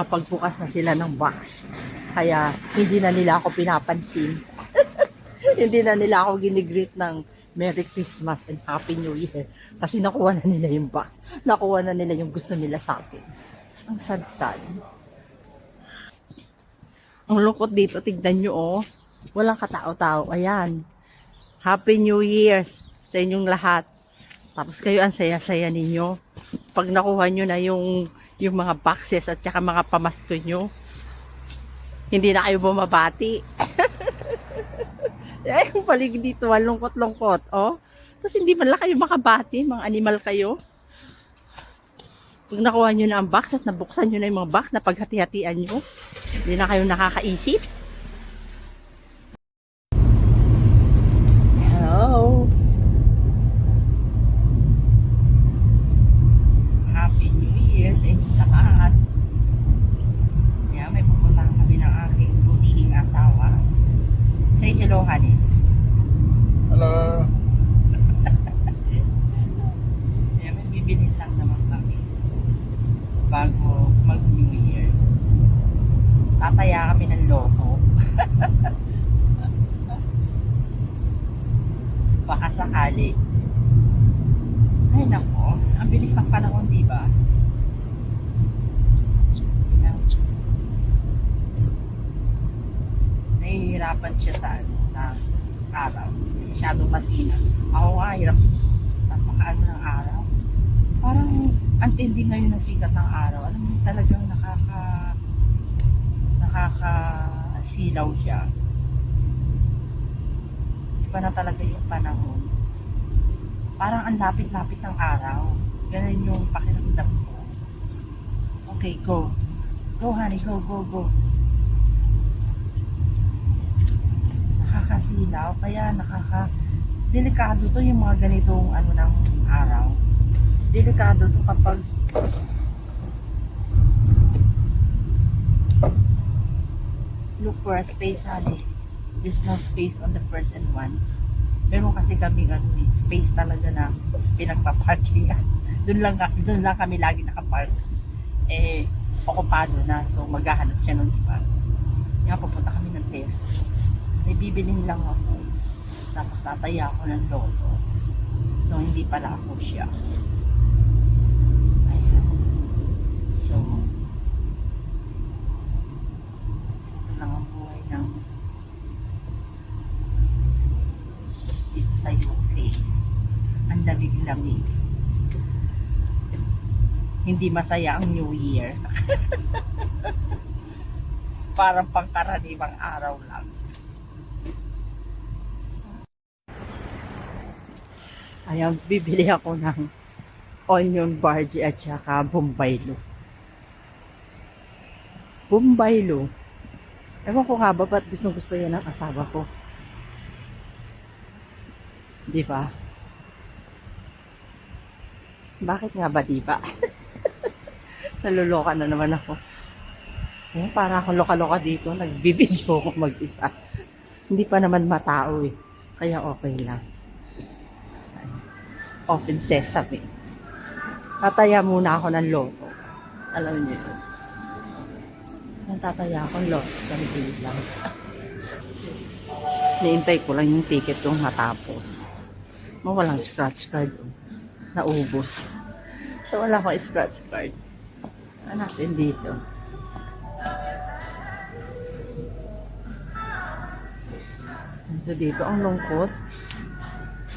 nakapagbukas na sila ng box. Kaya hindi na nila ako pinapansin. Hindi na nila ako ginigreet ng Merry Christmas and Happy New Year. Kasi nakuha na nila yung box. Nakuha na nila yung gusto nila sa akin. Ang sad-sad. Ang lungkot dito, tignan nyo oh. Walang katao-tao. Ayan. Happy New Year sa inyong lahat. Tapos kayo ang saya-saya ninyo. Pag nakuha nyo na yung mga boxes at saka mga pamasko nyo, hindi na kayo bumabati. Ay, yung paligid dito, lungkot-lungkot. Oh. Tapos hindi man lang kayo makabati, mga animal kayo. Pag nakuha nyo na ang box at nabuksan nyo na yung mga box na paghati-hatian nyo, hindi na kayo nakakaisip. Hello. Happy New Year sa inyong lahat. Kaya may pupuntahan kami ng aking butihing asawa. Say hello, honey. Hello. Kaya may bibilhin lang naman kami bago mag-New Year. Tataya kami ng loto. Baka sakali. Ay nako, ang bilis ng panahon, di ba? Nahihirapan siya sa araw. Masyadong masina. Ako nga, hirap. Napakaano ng araw. Parang ang tindi ngayon ng sikat ng araw. Alam mo, talagang nakakasilaw siya. Iba na talaga yung panahon. Parang ang lapit-lapit ng araw. Ganun yung pakiramdam ko. Okay, go. Go, honey. Go, go, go. Nakakasilaw. Kaya delikado to yung mga ganitong ano ng araw. Delikado to kapag look for a space, honey. There's no space on the first and one. Meron kasi kami space talaga na pinagpa-parking. Doon lang kami lagi nakapark. Okupado na. So maghahanap siya ng iba. Kaya pupunta kami ng peso. May bibilin lang ako. Tapos tataya ako ng loto. No, hindi pala ako siya. Ayan. So, ito lang ang buhay ng dito sa UK. Ang lamig-lamig. Hindi masaya ang New Year. Parang pangkaraniwang araw lang. Ayan, bibili ako ng onion bhaji at saka bombaylo. Bombaylo. Ewan ko nga ba, ba't gusto yan ng asawa ko? Di ba? Bakit nga ba, di ba? Naluloka na naman ako. Ayan, para akong loka-loka dito. Nagbibideo ako mag-isa. Hindi pa naman matao eh. Kaya okay lang. Open sesame. Tataya muna ako ng loto. Alam niyo yun. Tataya ako ng loto. Sandali lang. Niintay ko lang yung ticket kong matapos. Walang scratch card. Naubos. So wala akong scratch card. Ano natin dito? So dito ang lungkot.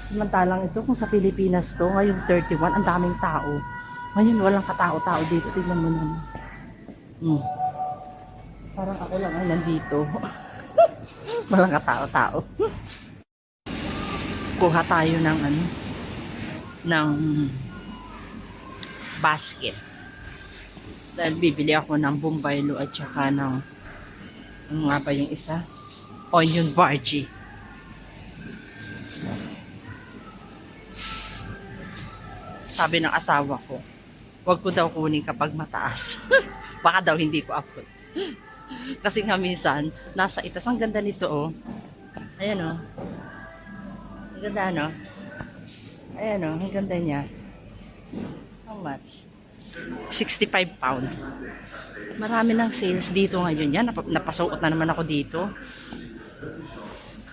Samantalang ito, kung sa Pilipinas to, ngayong 31, ang daming tao. Ngayon, walang katao-tao dito. Tignan mo naman. Parang ako lang ay nandito. Walang katao-tao. Kuha tayo ng ng basket. Dahil bibili ako ng bombaylo at saka ng ano nga ba yung isa? Onion bhaji. Sabi ng asawa ko, wag ko daw kunin kapag mataas. Baka daw hindi ko upload. Kasi nga minsan, nasa itas. Ang ganda nito, oh. Ayan, oh. Ang ganda, no? Ayan, oh. Ang ganda niya. How much? 65 pound. Marami ng sales dito ngayon yan. Napasuot na naman ako dito.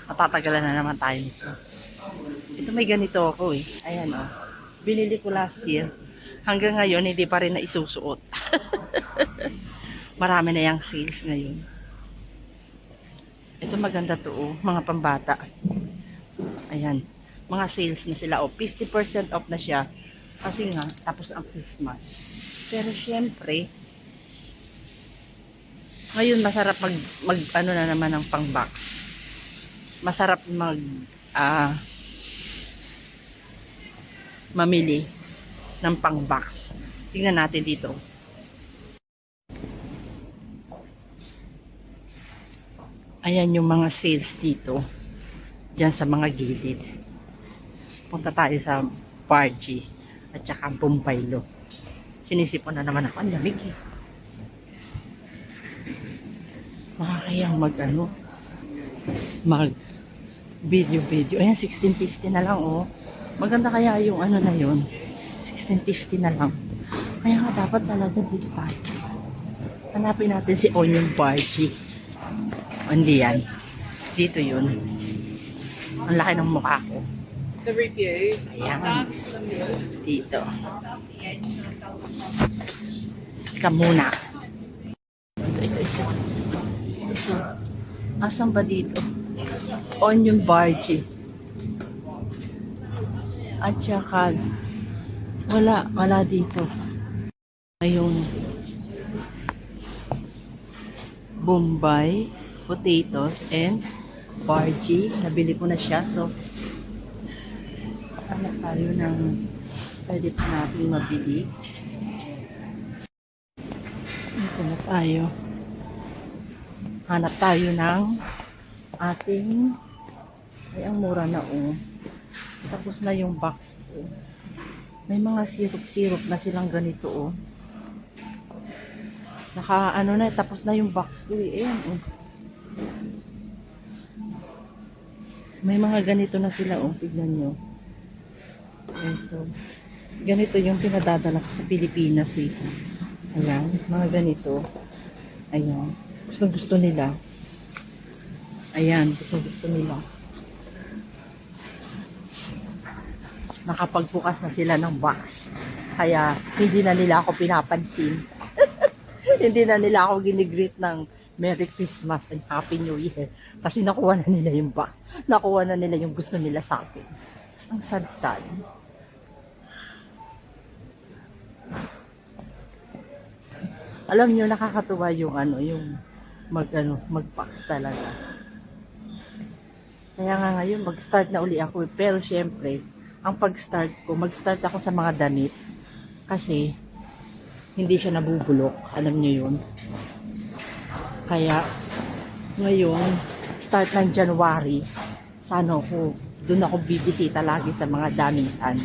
Matatagalan na naman tayo nito. Ito may ganito ako eh. Ayan o. Binili ko last year. Hanggang ngayon, hindi pa rin na isusuot. Marami na yung sales ngayon. Ito maganda to oh. Mga pambata. Ayan. Mga sales na sila. 50% off na siya. Kasi nga, tapos ang Christmas. Pero syempre, ngayon masarap mag ano na naman ng pang box. Masarap mamili ng pang box. Tingnan natin dito. Ayan yung mga sales dito. Diyan sa mga gilid. Punta tayo sa Bargy at saka Bumpaylo. Sinisipon na naman ako. Ang lamig eh. Makakayang mag video. Ayan, 1650 na lang oh. Maganda kaya yung ano na yun. 1650 na lang. Kaya nga dapat talaga dito tayo. Hanapin natin si Onion Bargy. Hindi yan. Dito yun. Ang laki ng mukha ko. The reviews. Ayan. Dito. Ika muna. Ito. Asan ba dito? Onion Bargy. At saka wala dito. Ngayong Bombay, potatoes, and Bargy. Nabili ko na siya. So, hanap tayo ng pwede pa natin mabili. Ito na tayo. Hanap tayo ng ating ay ang mura na oh. Tapos na yung box ko. May mga syrup na silang ganito oh. Ano na, tapos na yung box ko eh. Ayan oh. May mga ganito na sila oh. Tignan nyo. Okay, so, ganito yung pinadadala ko sa Pilipinas eh. Ayan, mga ganito. Ayan. Gusto nila. Ayan, gusto nila. Nakapagbukas na sila ng box. Kaya, hindi na nila ako pinapansin. Hindi na nila ako ginigreet ng Merry Christmas and Happy New Year. Kasi nakuha na nila yung box. Nakuha na nila yung gusto nila sa akin. Ang sad-sad. Alam niyo, nakakatuwa yung yung mag-box talaga. Kaya nga ngayon, mag-start na uli ako. Pero syempre, ang pag-start ko, mag-start ako sa mga damit. Kasi, hindi siya nabubulok. Alam niyo yun. Kaya, ngayon, start ng January, doon ako bibisita lagi sa mga damitan.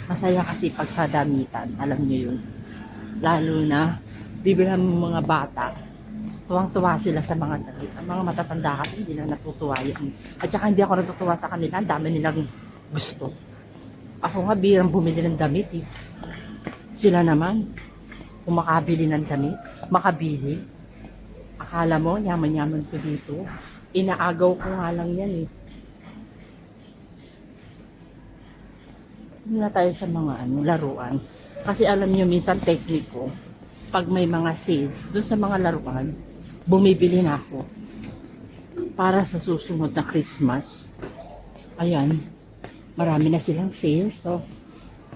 Masaya kasi pag sa damitan, alam niyo yun. Lalo na, bibilhan mo mga bata, tuwang-tuwa sila sa mga damit. Ang mga matatanda kasi hindi na natutuwa yan. At saka hindi ako natutuwa sa kanila, ang dami nilang gusto. Ako nga, birang bumili ng damit eh. Sila naman, kung makabili ng damit, makabili. Akala mo, yaman-yaman ko dito. Inaagaw ko nga lang yan eh. Hindi na tayo sa mga laruan. Kasi alam niyo, minsan technique ko, pag may mga sales, doon sa mga laruan, bumibili na ako. Para sa susunod na Christmas. Ayan, marami na silang sales. So,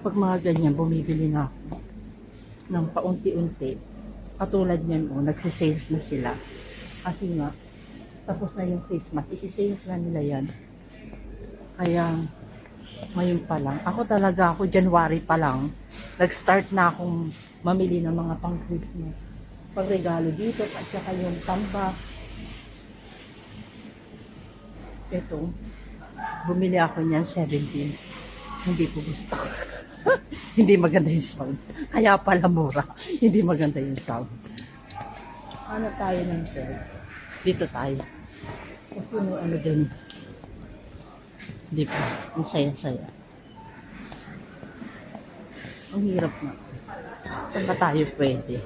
pag mga ganyan, bumibili na ako ng paunti-unti. Katulad niyan, nagsisales na sila. Kasi nga, tapos na yung Christmas, isi-sales na nila yan. Kaya, ngayon pa lang. Ako January pa lang, nag-start na akong mamili ng mga pang-Christmas. Pag-regalo dito, at saka yung tambak. Ito, bumili ako niyan 17. Hindi ko gusto. Hindi maganda yung sound. Kaya pala mura. Hindi maganda yung sound. Ano tayo ng third? Dito tayo. Kasi ano din. Di ba? Ang saya-saya. Ang hirap na. Saan ba tayo pwede?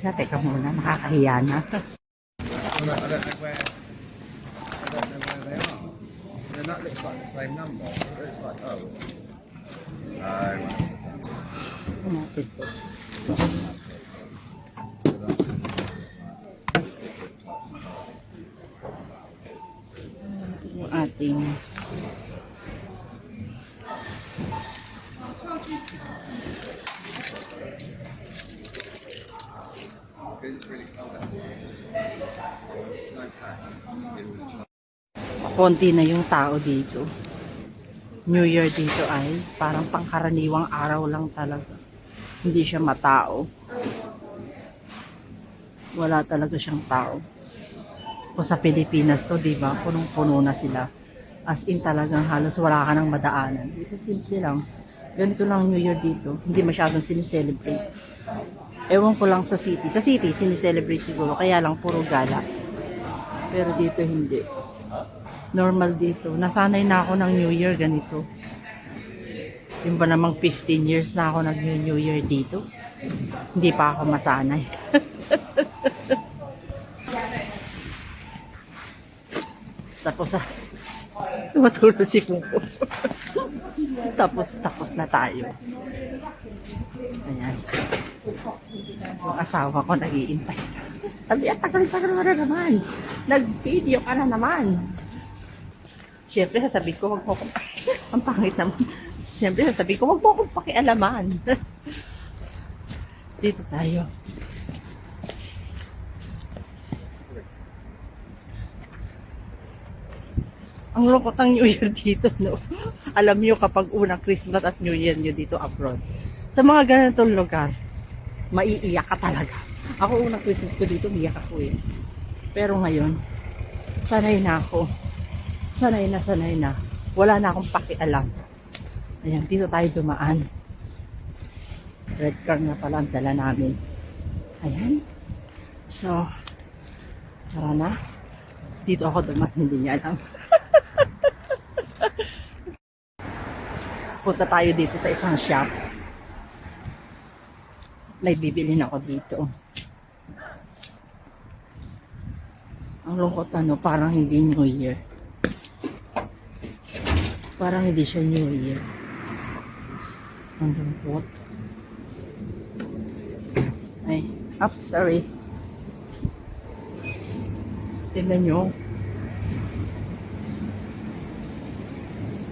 Teka muna, nakakahiya na. I don't know where. I don't know where they are. And that looks like the same number. It looks like Natin po. Yung ating konti na yung tao dito. New Year dito ay parang pangkaraniwang araw lang talaga. Hindi siya matao. Wala talaga siyang tao. Kung sa Pilipinas to, di ba? Punong-puno na sila. As in talagang halos wala ka nang madaanan. Dito simple lang. Ganito lang New Year dito. Hindi masyadong sinicelebrate. Ewan ko lang sa city. Sa city, sinicelebrate siguro. Kaya lang puro gala. Pero dito hindi. Normal dito. Nasanay na ako ng New Year ganito. Yung ba namang 15 years na ako nag-New Year dito? Hindi pa ako masanay. Tapos matulog si Kuko. Tapos na tayo. Ayan. Yung asawa ko nag-iintay. Sabi, tagal-tagal mo na naman. Nag-video ka na naman. Siyempre, sasabihin ko, wag mo akong ang pangit naman. Siyempre, sasabihin ko, wag mo akong pakialaman. Dito tayo. Ang lungkot ang New Year dito, no? Alam niyo kapag unang Christmas at New Year niyo dito abroad. Sa mga ganitong lugar, maiiyak ka talaga. Ako unang Christmas ko dito, umiyak ako eh. Pero ngayon, sanay na ako. Sanay na. Wala na akong pakialam. Ayan, dito tayo dumaan. Red car na pala ang dala namin. Ayan. So, tara na. Dito ako dumaan, hindi niya alam. Punta tayo dito sa isang shop. May bibilin ako dito. Ang lungkot parang hindi New Year. Parang hindi siya New Year. Ang lungkot. Ay, sorry. Tingnan nyo.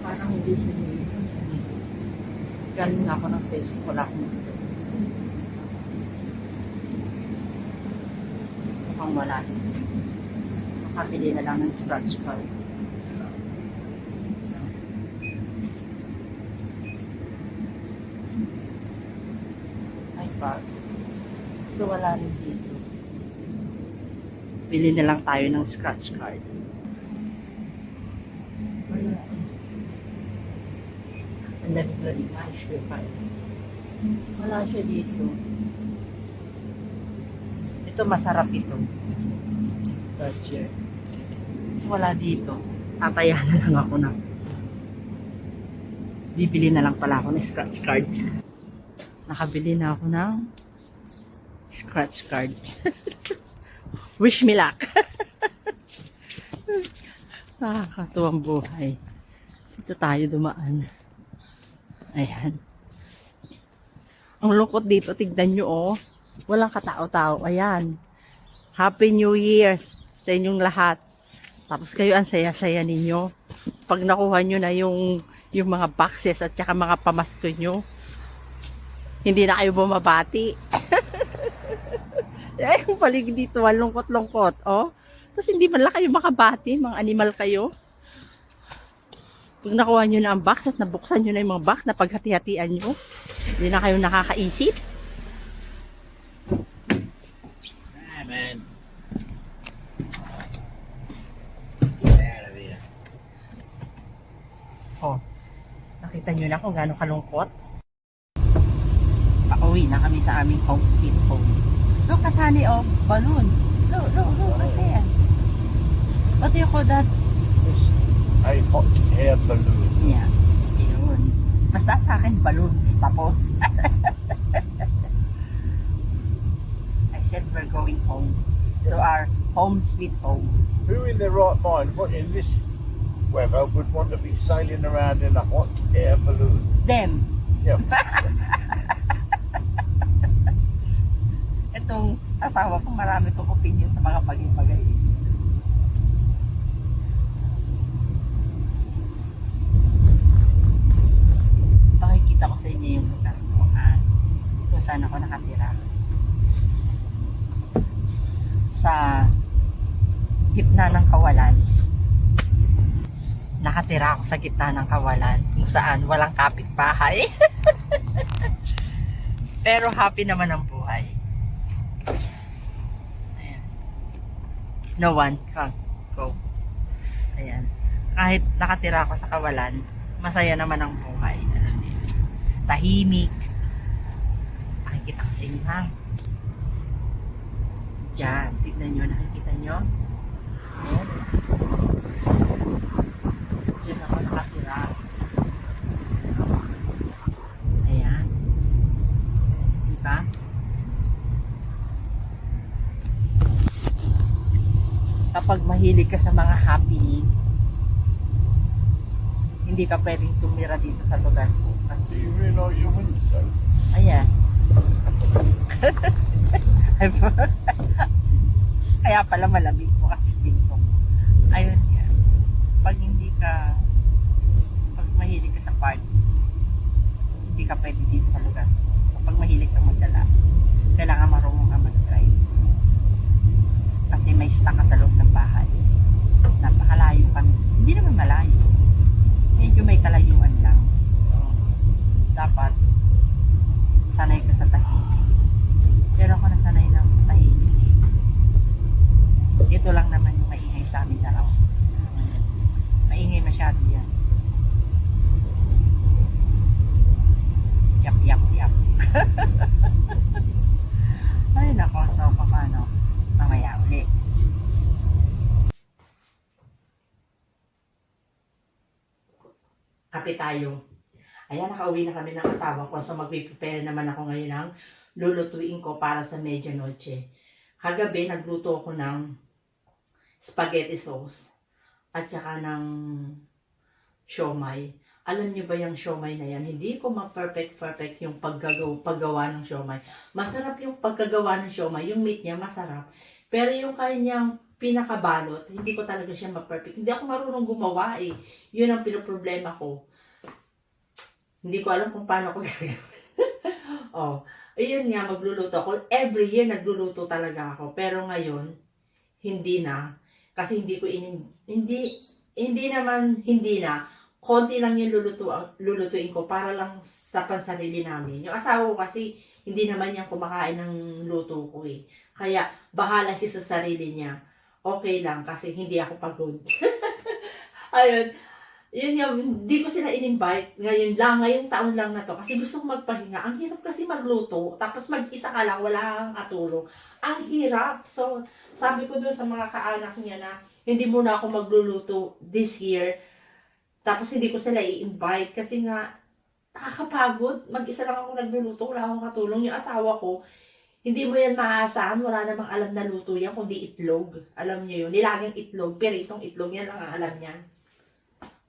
Parang hindi siya New Year. Galing ako ng Facebook, wala akong mukhang wala. Makabili na lang ng scratch card. Ay, bag. So, wala rin dito. Bili na lang tayo ng scratch card. Ang dami ice cream pa. Wala siya dito. Ito masarap ito. Gotcha. So wala dito. Tataya na lang ako na. Bibili na lang pala ako ng scratch card. Nakabili na ako ng scratch card. Wish me luck. Nakakatuwang buhay. Ito tayo dumaan. Ayan. Ang lungkot dito, tignan nyo oh. Walang katao-tao. Ayan. Happy New Year sa inyong lahat. Tapos kayo ang saya-saya ninyo. Pag nakuha nyo na yung mga boxes at saka mga pamasko nyo, hindi na kayo bumabati. Ay, yung paligid dito, ang lungkot-lungkot. Oh. Tapos hindi man lang kayo makabati, mga animal kayo. Pag nakuha nyo na ang box at nabuksan nyo na yung mga box na paghati-hatian nyo, hindi na kayo nakakaisip. Man. Oh, nakita nyo na kung gaano kalungkot. Pauwi na kami sa aming home sweet home. Look at honey of balloons. Look right there. What do you call that? It's a hot air balloon. Yeah. Yun. Basta sa akin balloons. Tapos. Home sweet home. Who in their right mind, what in this weather, would want to be sailing around in a hot air balloon? Them. Yeah. Itong asawa ko, marami kong opinion sa mga bagay-bagay. Pakikita ko sa inyo yung lugar ko, kung saan ako nakatira. Sa gitna ng kawalan. Nakatira ako sa gitna ng kawalan, kung saan walang kapitbahay. Pero happy naman ang buhay. Ayan. No one. Come. Go. Ayan. Kahit nakatira ako sa kawalan, masaya naman ang buhay. Alam niyo. Tahimik. Nakikita ko sa inyo, ha? Diyan. Tignan nyo. Nakikita nyo? Ayan. Diyan ako nakatira. Ayan. Diba? Kapag mahilig ka sa mga happening, hindi ka pwedeng tumira dito sa lugar ko Do kasi you realise your window's open? ayan. Kaya pala malamig po kasi pinto. Ayun yan. Pag mahilig ka sa party, hindi ka pwede dito sa lugar. Kapag mahilig ka magdala, kailangan marunong ka mag-drive. Kasi may stock ka sa loob ng bahay. Napakalayo kami. Hindi naman malayo. Medyo may kalayuan lang. So, dapat sanay ka sa tahimik. Pero ako nasanay na ako sa tahimik. Ito lang naman yung maingay sa amin dalaw. Maingay masyado yan. Yap, yap, yap. Ay, nako. So, paano? Mamaya ulit. Kape tayo. Ayan, nakauwi na kami ng asawa ko. So, magpiprepare naman ako ngayon ng lulutuin ko para sa medianoche. Kagabi, nagluto ako ng spaghetti sauce at saka ng siomay. Alam niyo ba yung siomay na yan? Hindi ko ma-perfect yung paggawa ng siomay. Masarap yung pagkagawa ng siomay. Yung meat niya, masarap. Pero yung kanyang pinakabalot, hindi ko talaga siya ma-perfect. Hindi ako marunong gumawa eh. Yun ang pinoproblema ko. Hindi ko alam kung paano ko gagawin. Oh, ayun nga, magluluto ako. Every year nagluluto talaga ako. Pero ngayon, hindi na. Kasi hindi na. Konti lang yung lulutuin ko para lang sa pansarili namin. Yung asawa ko kasi, hindi naman niya kumakain ng luto ko eh. Kaya, bahala siya sa sarili niya. Okay lang kasi hindi ako pagod. Ayun. Yun nga, hindi ko sila in-invite. Ngayong taon lang na to. Kasi gusto ko magpahinga. Ang hirap kasi magluto. Tapos mag-isa ka lang, wala kang katulong. Ang hirap. So, sabi ko dun sa mga kaanak niya na, hindi muna ako magluluto this year. Tapos hindi ko sila i-invite. Kasi nga, nakakapagod. Mag-isa lang ako nagluluto. Wala akong katulong. Yung asawa ko, hindi mo yan maasahan. Wala namang alam na luto yan, kundi itlog. Alam niyo yun. Nilagang itlog. Pero itong itlog yan lang ang alam niya.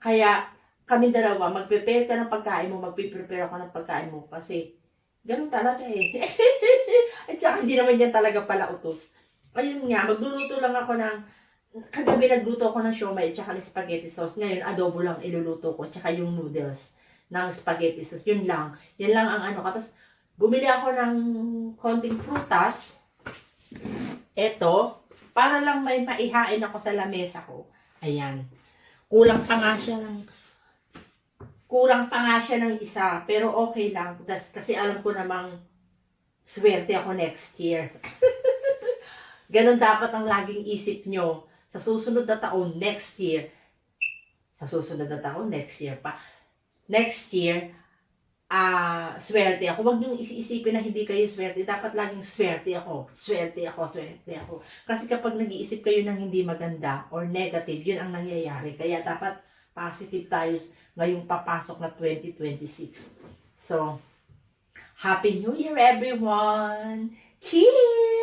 Kaya, kami dalawa, mag-prepare ka ng pagkain mo, mag-prepare ako ng pagkain mo. Kasi, ganun talaga eh. At saka, hindi naman yan talaga pala utos. Ayun nga, magluluto lang ako ng, kagabi nagluto ako ng siomay at saka ng spaghetti sauce. Ngayon, adobo lang iluluto ko, at saka yung noodles ng spaghetti sauce. Yun lang. Yan lang ang ano. Tapos, bumili ako ng konting prutas. Eto, para lang may maihain ako sa lamesa ko. Ayan. Kulang pa nga siya ng isa, pero okay lang. Kasi alam ko namang swerte ako next year. Ganon dapat ang laging isip nyo. Sa susunod na taon, next year. Sa susunod na taon, next year pa. Next year, swerte ako. Huwag niyong isipin na hindi kayo swerte. Dapat laging swerte ako. Swerte ako. Kasi kapag nag-iisip kayo ng hindi maganda or negative, yun ang nangyayari. Kaya dapat positive tayo ngayong papasok na 2026. So, Happy New Year everyone! Cheers!